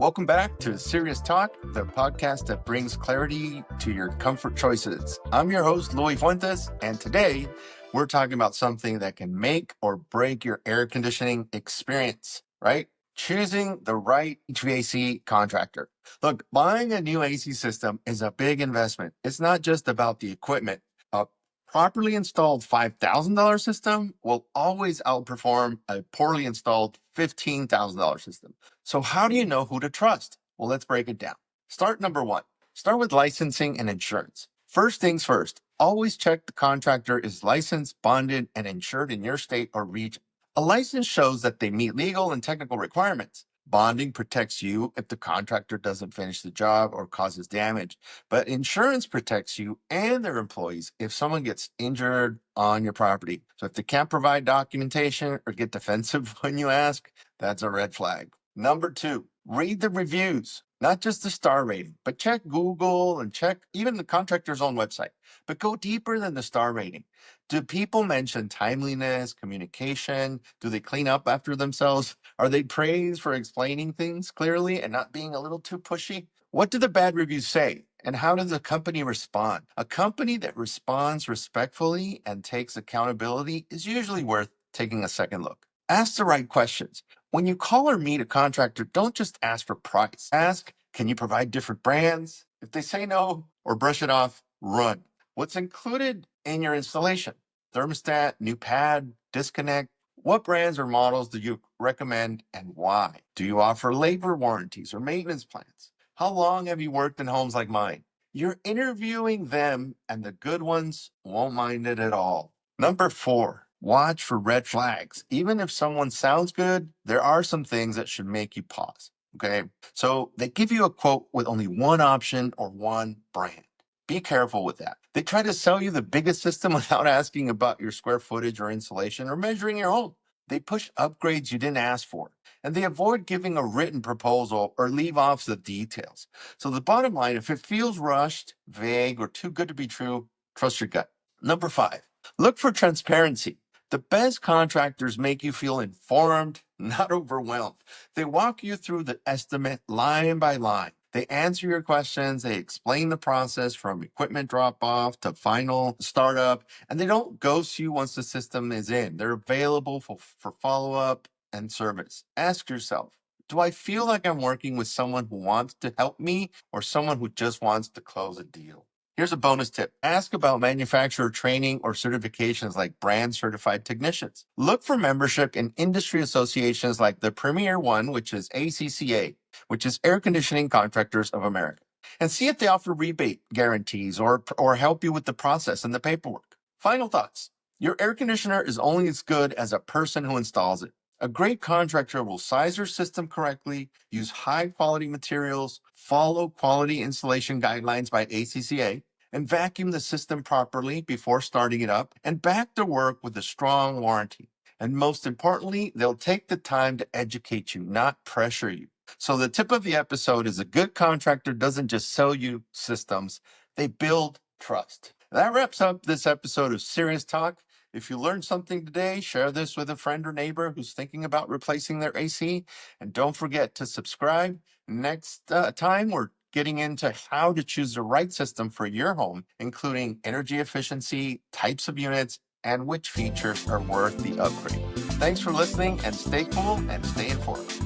Welcome back to SEERious Talk, the podcast that brings clarity to your comfort choices. I'm your host, Louis Fuentes, and today we're talking about something that can make or break your air conditioning experience, right? Choosing the right HVAC contractor. Look, buying a new AC system is a big investment. It's not just about the equipment. A properly installed $5,000 system will always outperform a poorly installed $15,000 system. So how do you know who to trust? Well, let's break it down. Start number one. Start with licensing and insurance. First things first, always check the contractor is licensed, bonded, and insured in your state or region. A license shows that they meet legal and technical requirements. Bonding protects you if the contractor doesn't finish the job or causes damage, but insurance protects you and their employees if someone gets injured on your property. So if they can't provide documentation or get defensive when you ask, that's a red flag. Number two, read the reviews, not just the star rating, but check Google and check even the contractor's own website. But go deeper than the star rating. Do people mention timeliness, communication? Do they clean up after themselves? Are they praised for explaining things clearly and not being a little too pushy? What do the bad reviews say? And how does the company respond? A company that responds respectfully and takes accountability is usually worth taking a second look. Ask the right questions. When you call or meet a contractor, don't just ask for price. Ask, can you provide different brands? If they say no or brush it off, run. What's included in your installation? Thermostat, new pad, disconnect. What brands or models do you recommend and why? Do you offer labor warranties or maintenance plans? How long have you worked in homes like mine? You're interviewing them, and the good ones won't mind it at all. Number four, watch for red flags. Even if someone sounds good, there are some things that should make you pause. Okay. So they give you a quote with only one option or one brand. Be careful with that. They try to sell you the biggest system without asking about your square footage or insulation or measuring your home. They push upgrades you didn't ask for, and they avoid giving a written proposal or leave off the details. So the bottom line, if it feels rushed, vague, or too good to be true, trust your gut. Number five, look for transparency. The best contractors make you feel informed, not overwhelmed. They walk you through the estimate line by line. They answer your questions. They explain the process from equipment drop off to final startup, and they don't ghost you once the system is in. They're available for follow up and service. Ask yourself, do I feel like I'm working with someone who wants to help me or someone who just wants to close a deal? Here's a bonus tip. Ask about manufacturer training or certifications like brand certified technicians. Look for membership in industry associations like the premier one, which is ACCA, which is Air Conditioning Contractors of America, and see if they offer rebate guarantees or help you with the process and the paperwork. Final thoughts. Your air conditioner is only as good as a person who installs it. A great contractor will size your system correctly, use high quality materials, follow quality installation guidelines by ACCA, and vacuum the system properly before starting it up, and back the work with a strong warranty. And most importantly, they'll take the time to educate you, not pressure you. So the tip of the episode is a good contractor doesn't just sell you systems, they build trust. That wraps up this episode of SEERious Talk. If you learned something today, share this with a friend or neighbor who's thinking about replacing their AC. And don't forget to subscribe. Next time, we're getting into how to choose the right system for your home, including energy efficiency, types of units, and which features are worth the upgrade. Thanks for listening, and stay cool and stay informed.